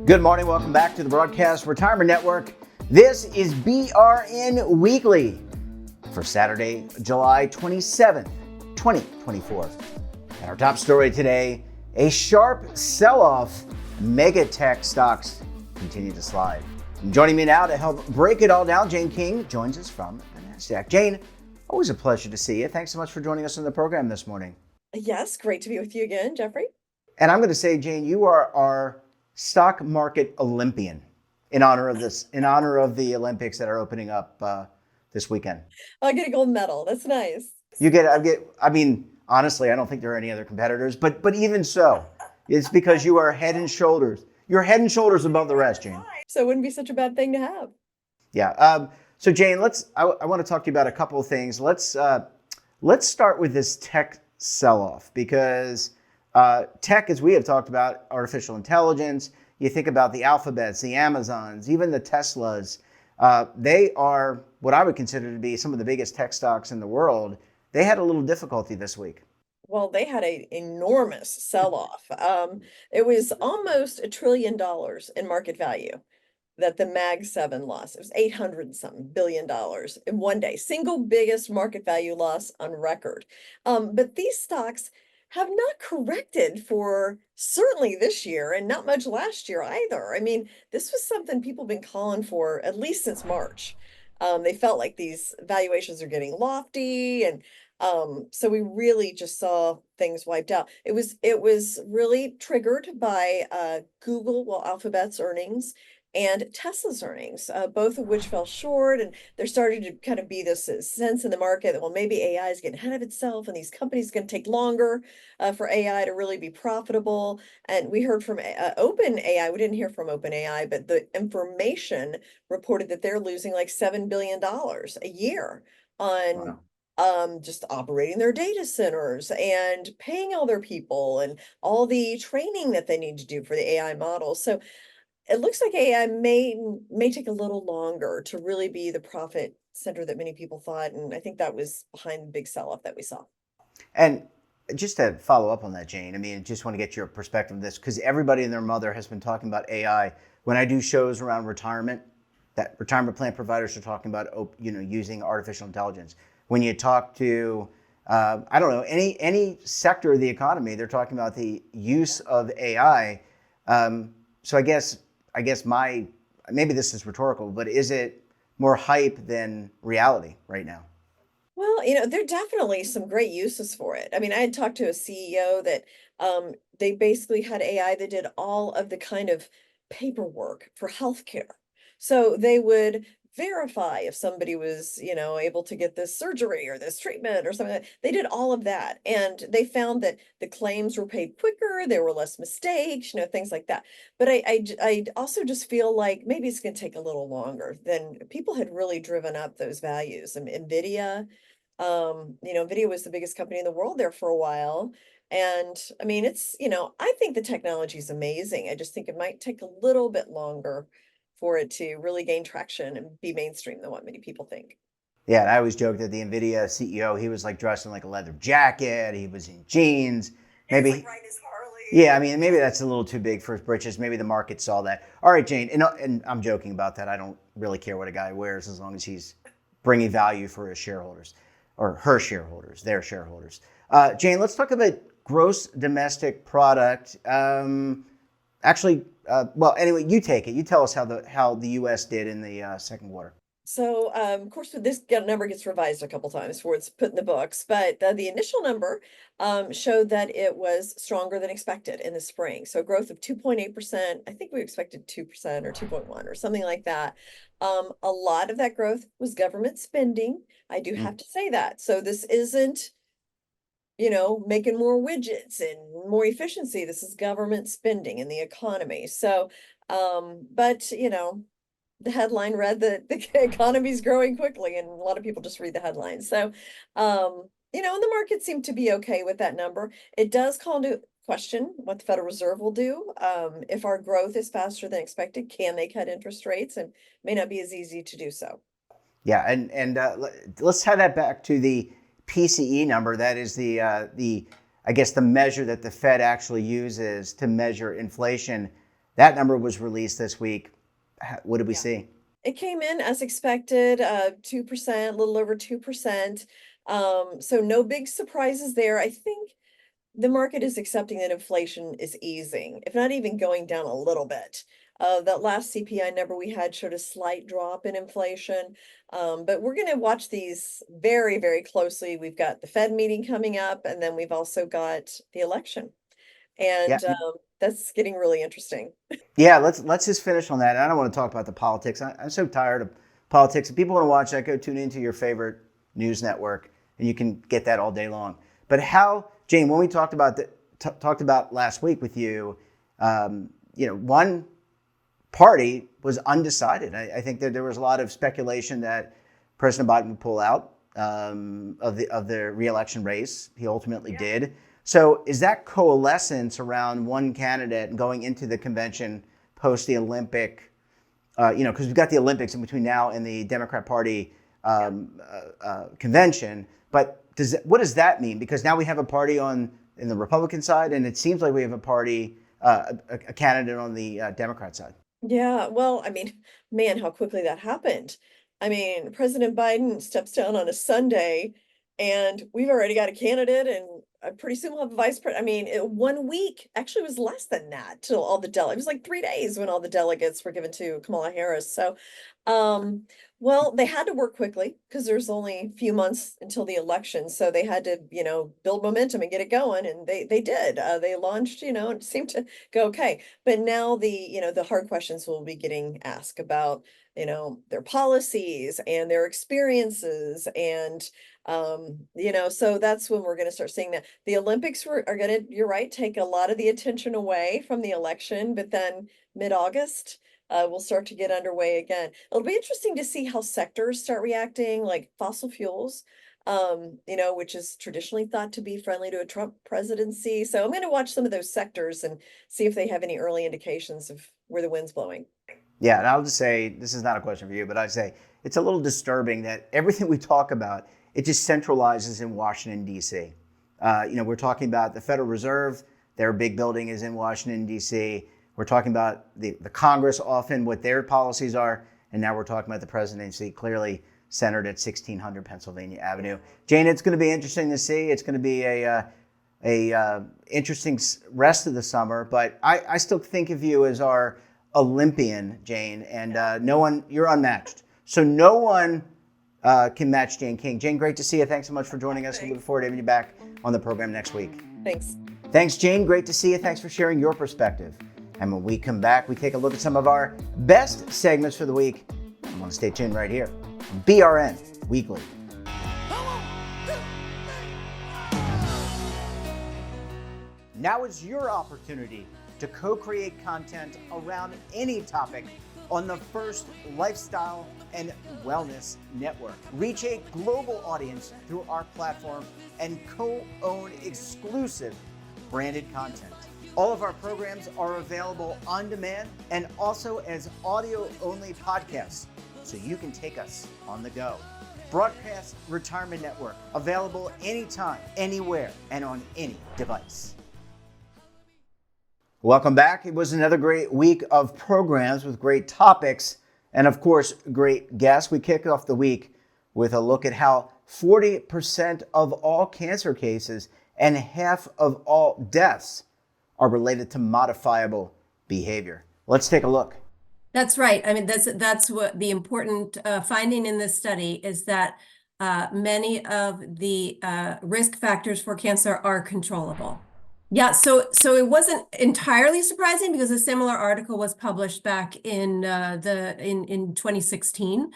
Good morning. Welcome back to the Broadcast Retirement Network. This is BRN Weekly for Saturday, July 27th, 2024. And our top story today, a sharp sell-off. Mega tech stocks continue to slide. And joining me now to help break it all down, Jane King joins us from the NASDAQ. Jane, always a pleasure to see you. Thanks so much for joining us on the program this morning. Yes, great to be with you again, Jeffrey. And I'm going to say, Jane, you are our stock market Olympian in honor of the Olympics that are opening up this weekend. I get a gold medal. That's nice. I mean, honestly, I don't think there are any other competitors, but even so, it's because you are head and shoulders. You're head and shoulders above the rest, Jane. So it wouldn't be such a bad thing to have. Yeah. So Jane, I want to talk to you about a couple of things. Let's start with this tech sell-off because tech, as we have talked about, artificial intelligence, you think about the Alphabets, the Amazons, even the Teslas, they are what I would consider to be some of the biggest tech stocks in the world. They had a little difficulty this week. Well, they had an enormous sell-off. It was almost $1 trillion in market value that the Mag 7 lost. It was 800-something billion dollars in one day. Single biggest market value loss on record. But these stocks have not corrected for certainly this year and not much last year either. I mean, this was something people have been calling for at least since March. They felt like these valuations are getting lofty, and so we really just saw things wiped out. It was really triggered by Alphabet's earnings and Tesla's earnings, both of which fell short. And there's starting to kind of be this sense in the market that, well, maybe AI is getting ahead of itself and these companies are going to take longer for AI to really be profitable. And we heard from OpenAI. We didn't hear from OpenAI, but the information reported that they're losing like $7 billion a year on just operating their data centers and paying all their people and all the training that they need to do for the AI models. So it looks like AI may take a little longer to really be the profit center that many people thought. And I think that was behind the big sell-off that we saw. And just to follow up on that, Jane, I mean, just want to get your perspective on this because everybody and their mother has been talking about AI. When I do shows around retirement, that retirement plan providers are talking about, using artificial intelligence. When you talk to, I don't know, any sector of the economy, they're talking about the use of AI. So I guess maybe this is rhetorical, but is it more hype than reality right now? Well, there are definitely some great uses for it. I mean, I had talked to a CEO that they basically had AI that did all of the kind of paperwork for healthcare. So they would verify if somebody was, able to get this surgery or this treatment or something like that. They did all of that. And they found that the claims were paid quicker, there were less mistakes, things like that. But I also just feel like maybe it's going to take a little longer than people had really driven up those values. And NVIDIA, NVIDIA was the biggest company in the world there for a while. And I mean, I think the technology is amazing. I just think it might take a little bit longer for it to really gain traction and be mainstream than what many people think. Yeah, and I always joke that the NVIDIA CEO, he was like dressed in like a leather jacket, he was in jeans. Maybe like riding his Harley. Yeah, I mean, maybe that's a little too big for his britches. Maybe the market saw that. All right, Jane, and I'm joking about that. I don't really care what a guy wears as long as he's bringing value for his shareholders or her shareholders, their shareholders. Jane, let's talk about gross domestic product. Anyway, you take it. You tell us how the U.S. did in the second quarter. So, of course, this number gets revised a couple times before it's put in the books, but the initial number showed that it was stronger than expected in the spring. So growth of 2.8%. I think we expected 2% or 2.1 or something like that. A lot of that growth was government spending. I do have to say that. So this isn't making more widgets and more efficiency. This is government spending in the economy. So, but the headline read that the economy is growing quickly, and a lot of people just read the headlines. So, and the market seemed to be okay with that number. It does call into question what the Federal Reserve will do. If our growth is faster than expected, can they cut interest rates? And may not be as easy to do so. Yeah, and let's tie that back to the PCE number. That is the measure that the Fed actually uses to measure inflation. That number was released this week. What did we Yeah. see? It came in as expected, 2%, a little over 2%. So no big surprises there. I think the market is accepting that inflation is easing, if not even going down a little bit. That last CPI number we had showed a slight drop in inflation. But we're going to watch these very, very closely. We've got the Fed meeting coming up, and then we've also got the election. Yeah, And that's getting really interesting. yeah. Let's just finish on that. I don't want to talk about the politics. I'm so tired of politics. If people want to watch that, go tune into your favorite news network, and you can get that all day long. But how, Jane, when we talked about talked about last week with you, one party was undecided. I think that there was a lot of speculation that President Biden would pull out of the reelection race. He ultimately did. So is that coalescence around one candidate going into the convention post the Olympic, because we've got the Olympics in between now and the Democrat Party convention. But what does that mean? Because now we have a party in the Republican side, and it seems like we have a party, a candidate on the Democrat side. Yeah, well, I mean, man, how quickly that happened. I mean, President Biden steps down on a Sunday, and we've already got a candidate, and pretty soon we'll have a vice president. I mean, 1 week, actually, it was less than that till all the it was like 3 days when all the delegates were given to Kamala Harris. So, um, well, they had to work quickly because there's only a few months until the election, so they had to, build momentum and get it going, and they did. They launched, and it seemed to go okay. But now the hard questions will be getting asked about, their policies and their experiences. And, so that's when we're going to start seeing that. The Olympics are going to, you're right, take a lot of the attention away from the election, but then mid-August, we'll start to get underway again. It'll be interesting to see how sectors start reacting, like fossil fuels, which is traditionally thought to be friendly to a Trump presidency. So I'm going to watch some of those sectors and see if they have any early indications of where the wind's blowing. Yeah, and I'll just say, this is not a question for you, but I'd say it's a little disturbing that everything we talk about, it just centralizes in Washington, D.C. We're talking about the Federal Reserve, their big building is in Washington, D.C. We're talking about the Congress often, what their policies are, and now we're talking about the presidency, clearly centered at 1600 Pennsylvania Avenue. Jane, it's going to be interesting to see. It's going to be a interesting rest of the summer, but I still think of you as our Olympian, Jane, and no one, you're unmatched. So no one can match Jane King. Jane, great to see you. Thanks so much for joining us. We look forward to having you back on the program next week. Thanks. Thanks, Jane. Great to see you. Thanks for sharing your perspective. And when we come back, we take a look at some of our best segments for the week. You want to stay tuned right here. BRN Weekly. Now is your opportunity to co-create content around any topic on the First Lifestyle and Wellness Network. Reach a global audience through our platform and co-own exclusive branded content. All of our programs are available on demand and also as audio-only podcasts, so you can take us on the go. Broadcast Retirement Network, available anytime, anywhere, and on any device. Welcome back. It was another great week of programs with great topics and, of course, great guests. We kicked off the week with a look at how 40% of all cancer cases and half of all deaths are related to modifiable behavior. Let's take a look. That's right. I mean, that's what the important finding in this study is that many of the risk factors for cancer are controllable. Yeah, so it wasn't entirely surprising because a similar article was published back in 2016.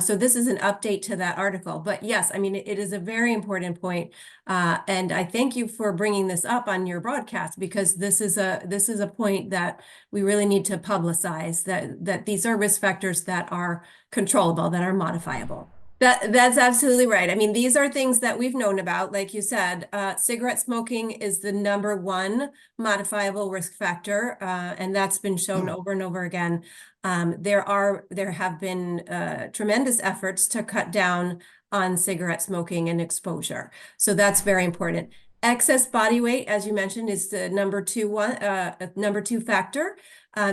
So this is an update to that article. But yes, I mean it is a very important point, and I thank you for bringing this up on your broadcast because this is a point that we really need to publicize that these are risk factors that are controllable, that are modifiable. That's absolutely right. I mean, these are things that we've known about. Like you said, cigarette smoking is the #1 modifiable risk factor, and that's been shown over and over again. There have been tremendous efforts to cut down on cigarette smoking and exposure. So that's very important. Excess body weight, as you mentioned, is the number two factor.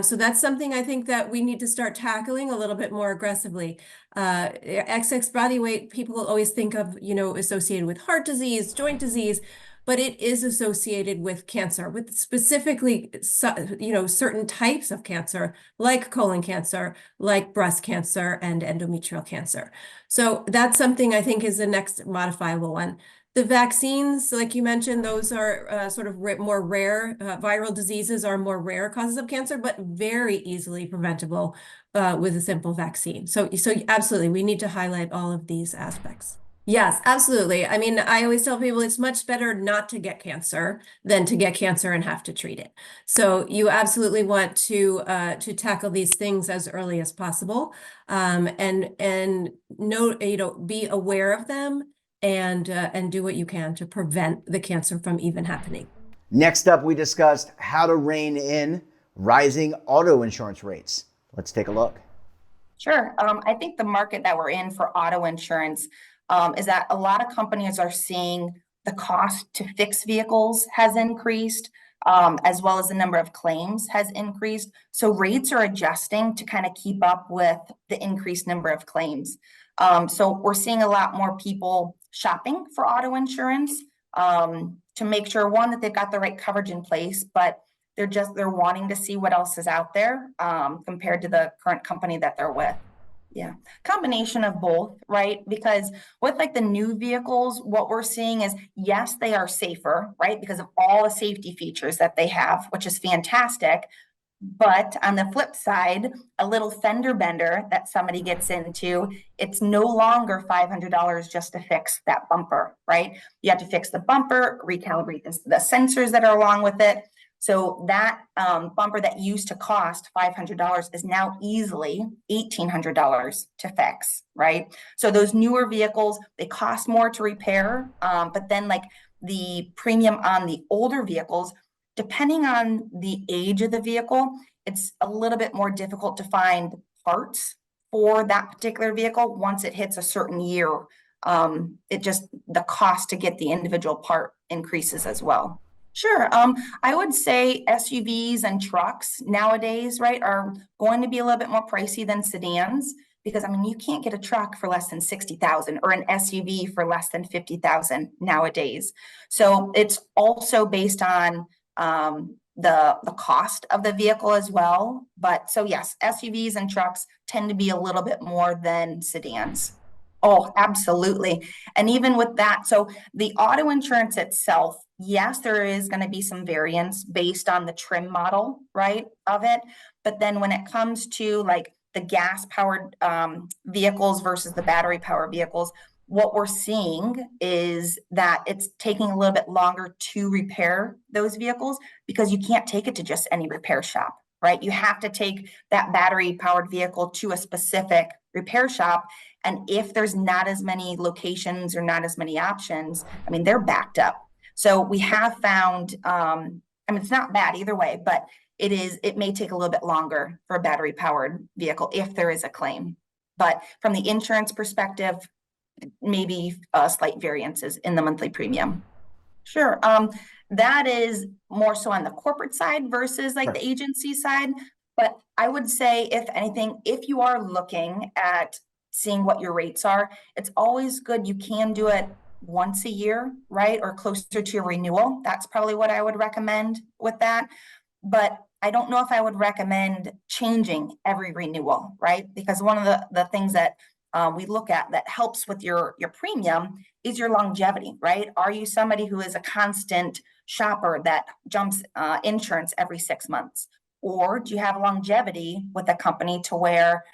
So that's something I think that we need to start tackling a little bit more aggressively. Excess body weight, people always think of, associated with heart disease, joint disease, but it is associated with cancer, with specifically, certain types of cancer, like colon cancer, like breast cancer, and endometrial cancer. So that's something I think is the next modifiable one. The vaccines, like you mentioned, those are sort of more rare. Viral diseases are more rare causes of cancer, but very easily preventable with a simple vaccine. So absolutely, we need to highlight all of these aspects. Yes, absolutely. I mean, I always tell people it's much better not to get cancer than to get cancer and have to treat it. So you absolutely want to tackle these things as early as possible, and know, be aware of them and do what you can to prevent the cancer from even happening. Next up, we discussed how to rein in rising auto insurance rates. Let's take a look. Sure. I think the market that we're in for auto insurance is that a lot of companies are seeing the cost to fix vehicles has increased, as well as the number of claims has increased. So rates are adjusting to kind of keep up with the increased number of claims. So we're seeing a lot more people shopping for auto insurance to make sure, one, that they've got the right coverage in place, but they're wanting to see what else is out there compared to the current company that they're with. Yeah, combination of both, right? Because with like the new vehicles, what we're seeing is, yes, they are safer, right? Because of all the safety features that they have, which is fantastic. But on the flip side, a little fender bender that somebody gets into, it's no longer $500 just to fix that bumper, right? You have to fix the bumper, recalibrate the sensors that are along with it. So that bumper that used to cost $500 is now easily $1,800 to fix, right? So those newer vehicles, they cost more to repair, but then like the premium on the older vehicles, depending on the age of the vehicle, it's a little bit more difficult to find parts for that particular vehicle once it hits a certain year. The cost to get the individual part increases as well. Sure. I would say SUVs and trucks nowadays, right, are going to be a little bit more pricey than sedans because, I mean, you can't get a truck for less than 60,000 or an SUV for less than 50,000 nowadays. So it's also based on the cost of the vehicle as well. But so yes, SUVs and trucks tend to be a little bit more than sedans. Oh, absolutely. And even with that, so the auto insurance itself, yes, there is going to be some variance based on the trim model, right, of it. But then when it comes to like the gas powered vehicles versus the battery powered vehicles, what we're seeing is that it's taking a little bit longer to repair those vehicles because you can't take it to just any repair shop, right? You have to take that battery powered vehicle to a specific repair shop. And if there's not as many locations or not as many options, I mean, they're backed up. So we have found, I mean, it's not bad either way, but it may take a little bit longer for a battery powered vehicle if there is a claim. But from the insurance perspective, maybe slight variances in the monthly premium. Sure. That is more so on the corporate side versus like the agency side. But I would say, if anything, if you are looking at seeing what your rates are, it's always good. You can do it once a year, right? Or closer to your renewal. That's probably what I would recommend with that. But I don't know if I would recommend changing every renewal, right? Because one of the things that we look at that helps with your premium is your longevity, right? Are you somebody who is a constant shopper that jumps insurance every 6 months? Or do you have longevity with a company to where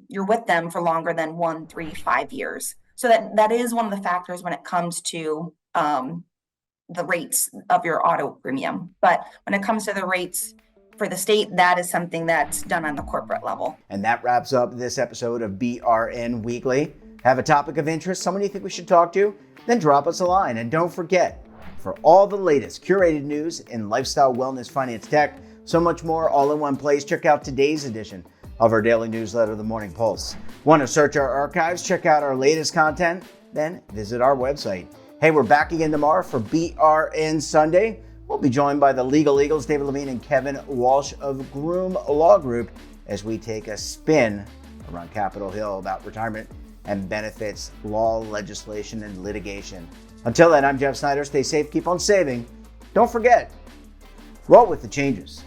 you're with them for longer than 1, 3, 5 years? So that is one of the factors when it comes to the rates of your auto premium. But when it comes to the rates for the state, that is something that's done on the corporate level. And that wraps up this episode of BRN Weekly. Have a topic of interest, someone you think we should talk to? Then drop us a line. And don't forget, for all the latest curated news in lifestyle, wellness, finance, tech, so much more all in one place, check out today's edition of our daily newsletter, The Morning Pulse. Want to search our archives, check out our latest content? Then visit our website, Hey, we're back again tomorrow for BRN Sunday. We'll be joined by the Legal Eagles, David Levine and Kevin Walsh of Groom Law Group, as we take a spin around Capitol Hill about retirement and benefits, law, legislation, and litigation. Until then, I'm Jeff Snyder. Stay safe, keep on saving. Don't forget, roll with the changes.